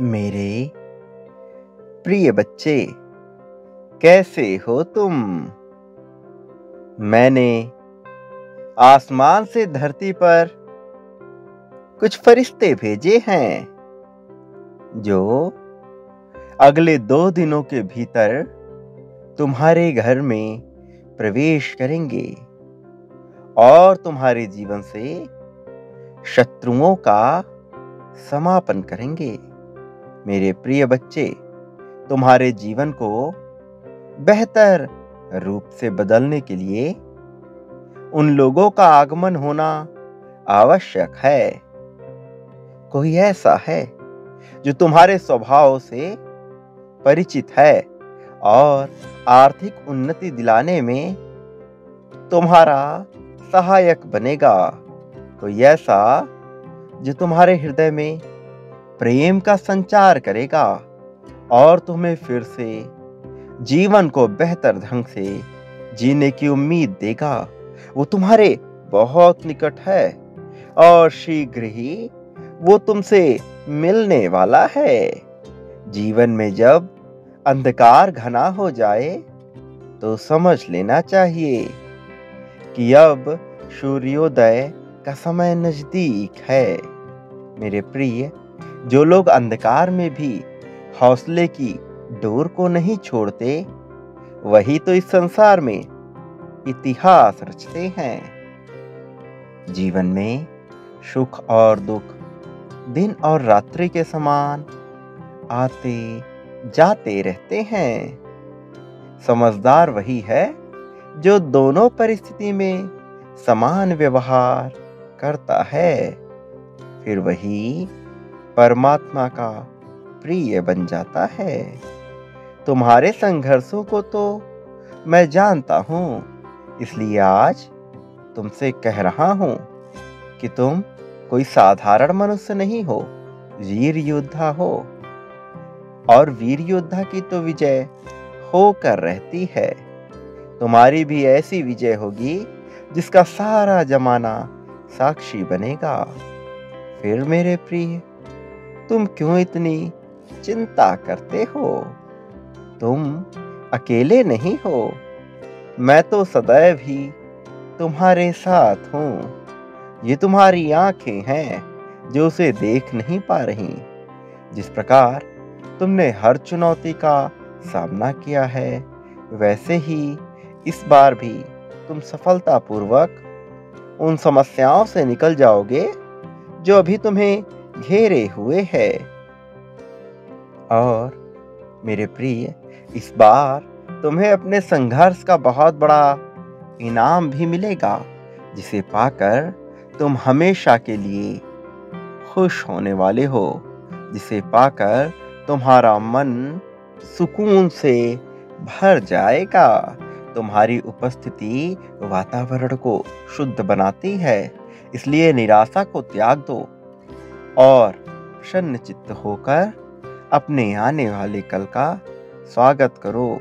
मेरे प्रिय बच्चे, कैसे हो तुम? मैंने आसमान से धरती पर कुछ फरिश्ते भेजे हैं जो अगले 2 दिनों के भीतर तुम्हारे घर में प्रवेश करेंगे और तुम्हारे जीवन से शत्रुओं का समापन करेंगे। मेरे प्रिय बच्चे, तुम्हारे जीवन को बेहतर रूप से बदलने के लिए उन लोगों का आगमन होना आवश्यक है। कोई ऐसा है जो तुम्हारे स्वभाव से परिचित है और आर्थिक उन्नति दिलाने में तुम्हारा सहायक बनेगा। कोई ऐसा जो तुम्हारे हृदय में प्रेम का संचार करेगा और तुम्हें फिर से जीवन को बेहतर ढंग से जीने की उम्मीद देगा। वो तुम्हारे बहुत निकट है और शीघ्र ही वो तुमसे मिलने वाला है। जीवन में जब अंधकार घना हो जाए तो समझ लेना चाहिए कि अब सूर्योदय का समय नजदीक है। मेरे प्रिय, जो लोग अंधकार में भी हौसले की डोर को नहीं छोड़ते, वही तो इस संसार में इतिहास रचते हैं। जीवन में सुख और दुख दिन और रात्रि के समान आते जाते रहते हैं। समझदार वही है जो दोनों परिस्थिति में समान व्यवहार करता है। फिर वही परमात्मा का प्रिय बन जाता है। तुम्हारे संघर्षों को तो मैं जानता हूं, इसलिए आज तुमसे कह रहा हूं कि तुम कोई साधारण मनुष्य नहीं हो, वीर योद्धा हो। और वीर योद्धा की तो विजय होकर रहती है। तुम्हारी भी ऐसी विजय होगी जिसका सारा जमाना साक्षी बनेगा। फिर मेरे प्रिय, तुम क्यों इतनी चिंता करते हो? तुम अकेले नहीं हो। मैं तो सदैव ही तुम्हारे साथ हूं। ये तुम्हारी आंखें हैं जो उसे देख नहीं पा रही। जिस प्रकार तुमने हर चुनौती का सामना किया है, वैसे ही इस बार भी तुम सफलतापूर्वक उन समस्याओं से निकल जाओगे जो अभी तुम्हें घेरे हुए है। और मेरे प्रिय, इस बार तुम्हें अपने संघर्ष का बहुत बड़ा इनाम भी मिलेगा, जिसे पाकर तुम हमेशा के लिए खुश होने वाले हो, जिसे पाकर तुम्हारा मन सुकून से भर जाएगा। तुम्हारी उपस्थिति वातावरण को शुद्ध बनाती है, इसलिए निराशा को त्याग दो और प्रसन्न चित्त होकर अपने आने वाले कल का स्वागत करो,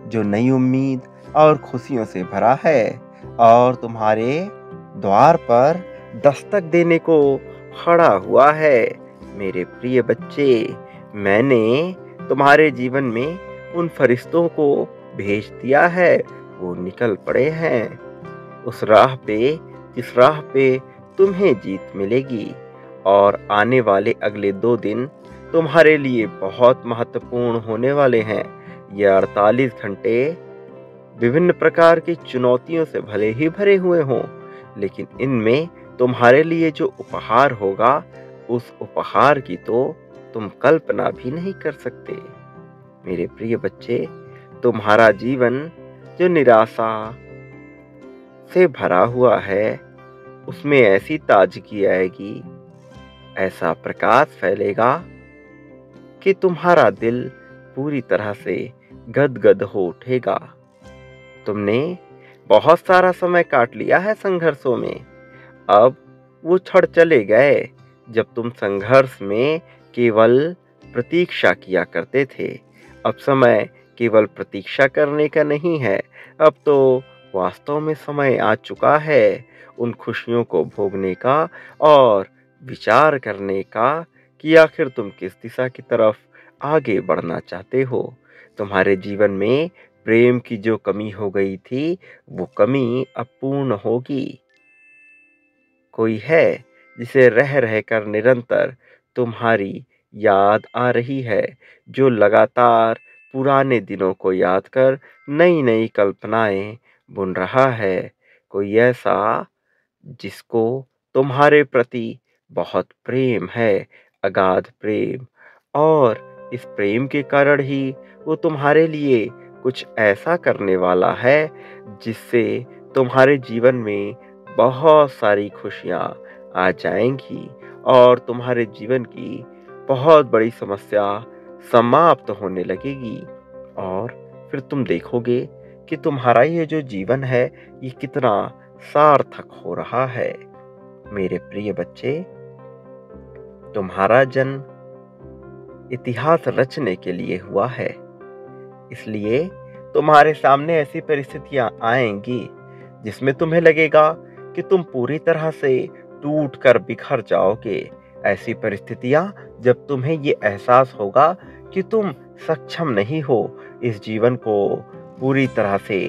जो नई उम्मीद और खुशियों से भरा है और तुम्हारे द्वार पर दस्तक देने को खड़ा हुआ है। मेरे प्रिय बच्चे, मैंने तुम्हारे जीवन में उन फरिश्तों को भेज दिया है। वो निकल पड़े हैं उस राह पे जिस राह पे तुम्हें जीत मिलेगी। और आने वाले अगले 2 दिन तुम्हारे लिए बहुत महत्वपूर्ण होने वाले हैं। ये 48 घंटे विभिन्न प्रकार की चुनौतियों से भले ही भरे हुए हों, लेकिन इनमें तुम्हारे लिए जो उपहार होगा, उस उपहार की तो तुम कल्पना भी नहीं कर सकते। मेरे प्रिय बच्चे, तुम्हारा जीवन जो निराशा से भरा हुआ है, उसमें ऐसी ताजगी आएगी, ऐसा प्रकाश फैलेगा कि तुम्हारा दिल पूरी तरह से गदगद हो उठेगा। तुमने बहुत सारा समय काट लिया है संघर्षों में। अब वो क्षण चले गए जब तुम संघर्ष में केवल प्रतीक्षा किया करते थे। अब समय केवल प्रतीक्षा करने का नहीं है, अब तो वास्तव में समय आ चुका है उन खुशियों को भोगने का और विचार करने का कि आखिर तुम किस दिशा की तरफ आगे बढ़ना चाहते हो। तुम्हारे जीवन में प्रेम की जो कमी हो गई थी, वो कमी अब पूर्ण होगी। कोई है जिसे रह रहकर निरंतर तुम्हारी याद आ रही है, जो लगातार पुराने दिनों को याद कर नई नई कल्पनाएं बुन रहा है। कोई ऐसा जिसको तुम्हारे प्रति बहुत प्रेम है, अगाध प्रेम, और इस प्रेम के कारण ही वो तुम्हारे लिए कुछ ऐसा करने वाला है जिससे तुम्हारे जीवन में बहुत सारी खुशियाँ आ जाएंगी और तुम्हारे जीवन की बहुत बड़ी समस्या समाप्त होने लगेगी। और फिर तुम देखोगे कि तुम्हारा ये जो जीवन है, ये कितना सार्थक हो रहा है। मेरे प्रिय बच्चे, तुम्हारा जन्म इतिहास रचने के लिए हुआ है। इसलिए तुम्हारे सामने ऐसी परिस्थितियां आएंगी जिसमें तुम्हें लगेगा कि तुम पूरी तरह से टूट कर बिखर जाओगे। ऐसी परिस्थितियां जब तुम्हें ये एहसास होगा कि तुम सक्षम नहीं हो इस जीवन को पूरी तरह से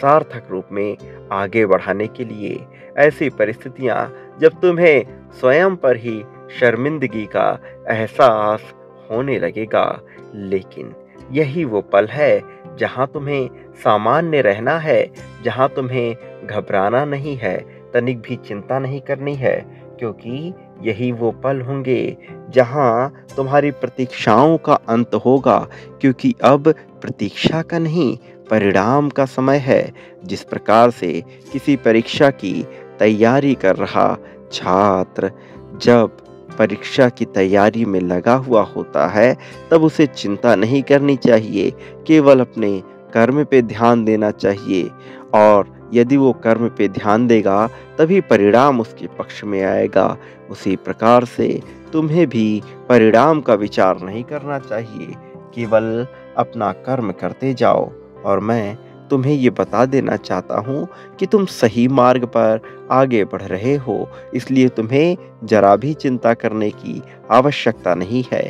सार्थक रूप में आगे बढ़ाने के लिए। ऐसी परिस्थितियां जब तुम्हें स्वयं पर ही शर्मिंदगी का एहसास होने लगेगा। लेकिन यही वो पल है जहां तुम्हें सामान्य रहना है, जहां तुम्हें घबराना नहीं है, तनिक भी चिंता नहीं करनी है, क्योंकि यही वो पल होंगे जहां तुम्हारी प्रतीक्षाओं का अंत होगा। क्योंकि अब प्रतीक्षा का नहीं, परिणाम का समय है। जिस प्रकार से किसी परीक्षा की तैयारी कर रहा छात्र जब परीक्षा की तैयारी में लगा हुआ होता है, तब उसे चिंता नहीं करनी चाहिए, केवल अपने कर्म पे ध्यान देना चाहिए। और यदि वो कर्म पे ध्यान देगा तभी परिणाम उसके पक्ष में आएगा। उसी प्रकार से तुम्हें भी परिणाम का विचार नहीं करना चाहिए, केवल अपना कर्म करते जाओ। और मैं तुम्हें ये बता देना चाहता हूँ कि तुम सही मार्ग पर आगे बढ़ रहे हो, इसलिए तुम्हें जरा भी चिंता करने की आवश्यकता नहीं है।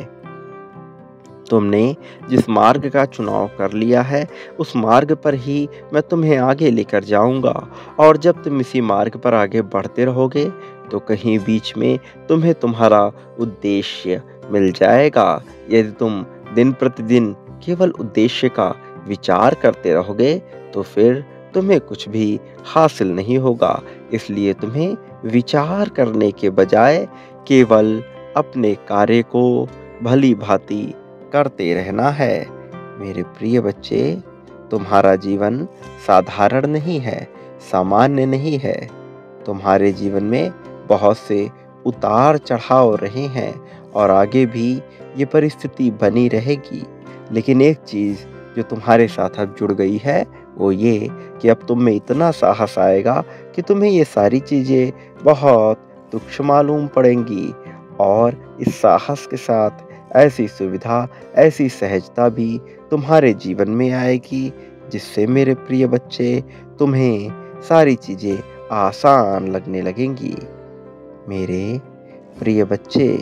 तुमने जिस मार्ग का चुनाव कर लिया है, उस मार्ग पर ही मैं तुम्हें आगे लेकर जाऊंगा। और जब तुम इसी मार्ग पर आगे बढ़ते रहोगे तो कहीं बीच में तुम्हें तुम्हारा उद्देश्य मिल जाएगा। यदि तुम दिन प्रतिदिन केवल उद्देश्य का विचार करते रहोगे तो फिर तुम्हें कुछ भी हासिल नहीं होगा। इसलिए तुम्हें विचार करने के बजाय केवल अपने कार्य को भली भांति करते रहना है। मेरे प्रिय बच्चे, तुम्हारा जीवन साधारण नहीं है, सामान्य नहीं है। तुम्हारे जीवन में बहुत से उतार चढ़ाव रहे हैं और आगे भी ये परिस्थिति बनी रहेगी। लेकिन एक चीज़ जो तुम्हारे साथ अब जुड़ गई है वो ये कि अब तुम में इतना साहस आएगा कि तुम्हें ये सारी चीज़ें बहुत तुच्छ मालूम पड़ेंगी। और इस साहस के साथ ऐसी सुविधा, ऐसी सहजता भी तुम्हारे जीवन में आएगी जिससे मेरे प्रिय बच्चे तुम्हें सारी चीज़ें आसान लगने लगेंगी। मेरे प्रिय बच्चे,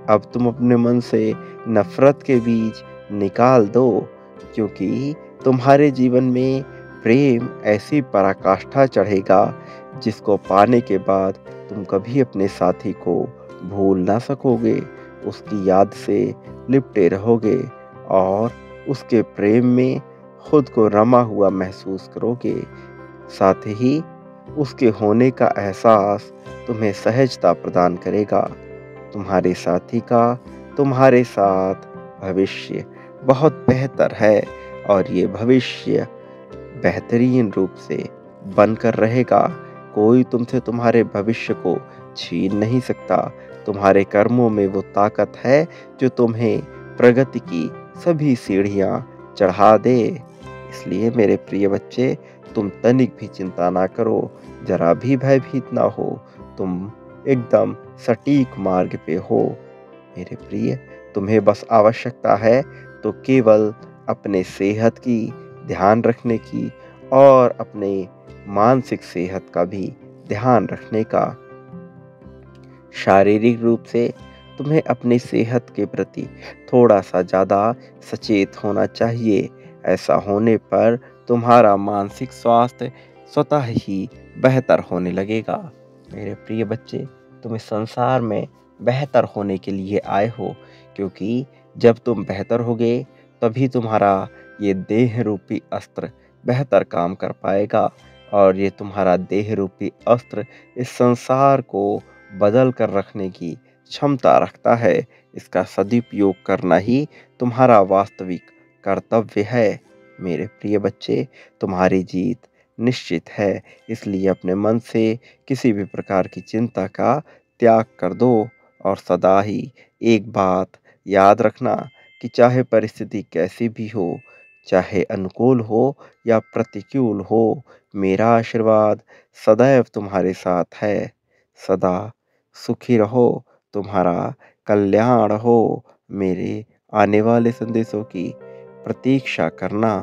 अब तुम अपने मन से नफरत के बीज निकाल दो, क्योंकि तुम्हारे जीवन में प्रेम ऐसी पराकाष्ठा चढ़ेगा जिसको पाने के बाद तुम कभी अपने साथी को भूल ना सकोगे। उसकी याद से लिपटे रहोगे और उसके प्रेम में खुद को रमा हुआ महसूस करोगे। साथ ही उसके होने का एहसास तुम्हें सहजता प्रदान करेगा। तुम्हारे साथी का तुम्हारे साथ भविष्य बहुत बेहतर है और ये भविष्य बेहतरीन रूप से बनकर रहेगा। कोई तुमसे तुम्हारे भविष्य को छीन नहीं सकता। तुम्हारे कर्मों में वो ताकत है जो तुम्हें प्रगति की सभी सीढ़ियां चढ़ा दे। इसलिए मेरे प्रिय बच्चे, तुम तनिक भी चिंता ना करो, जरा भी भयभीत ना हो। तुम एकदम सटीक मार्ग पे हो। मेरे प्रिय, तुम्हें बस आवश्यकता है तो केवल अपने सेहत की ध्यान रखने की और अपने मानसिक सेहत का भी ध्यान रखने का। शारीरिक रूप से तुम्हें अपनी सेहत के प्रति थोड़ा-सा ज़्यादा सचेत होना चाहिए। ऐसा होने पर तुम्हारा मानसिक स्वास्थ्य स्वतः ही बेहतर होने लगेगा। मेरे प्रिय बच्चे, तुम इस संसार में बेहतर होने के लिए आए हो, क्योंकि जब तुम बेहतर होगे तभी तुम्हारा ये देह रूपी अस्त्र बेहतर काम कर पाएगा और ये तुम्हारा देह रूपी अस्त्र इस संसार को बदल कर रखने की क्षमता रखता है। इसका सदुपयोग करना ही तुम्हारा वास्तविक कर्तव्य है। मेरे प्रिय बच्चे, तुम्हारी जीत निश्चित है, इसलिए अपने मन से किसी भी प्रकार की चिंता का त्याग कर दो और सदा ही एक बात याद रखना कि चाहे परिस्थिति कैसी भी हो, चाहे अनुकूल हो या प्रतिकूल हो, मेरा आशीर्वाद सदैव तुम्हारे साथ है। सदा सुखी रहो, तुम्हारा कल्याण हो। मेरे आने वाले संदेशों की प्रतीक्षा करना,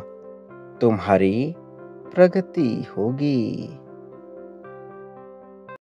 तुम्हारी प्रगति होगी।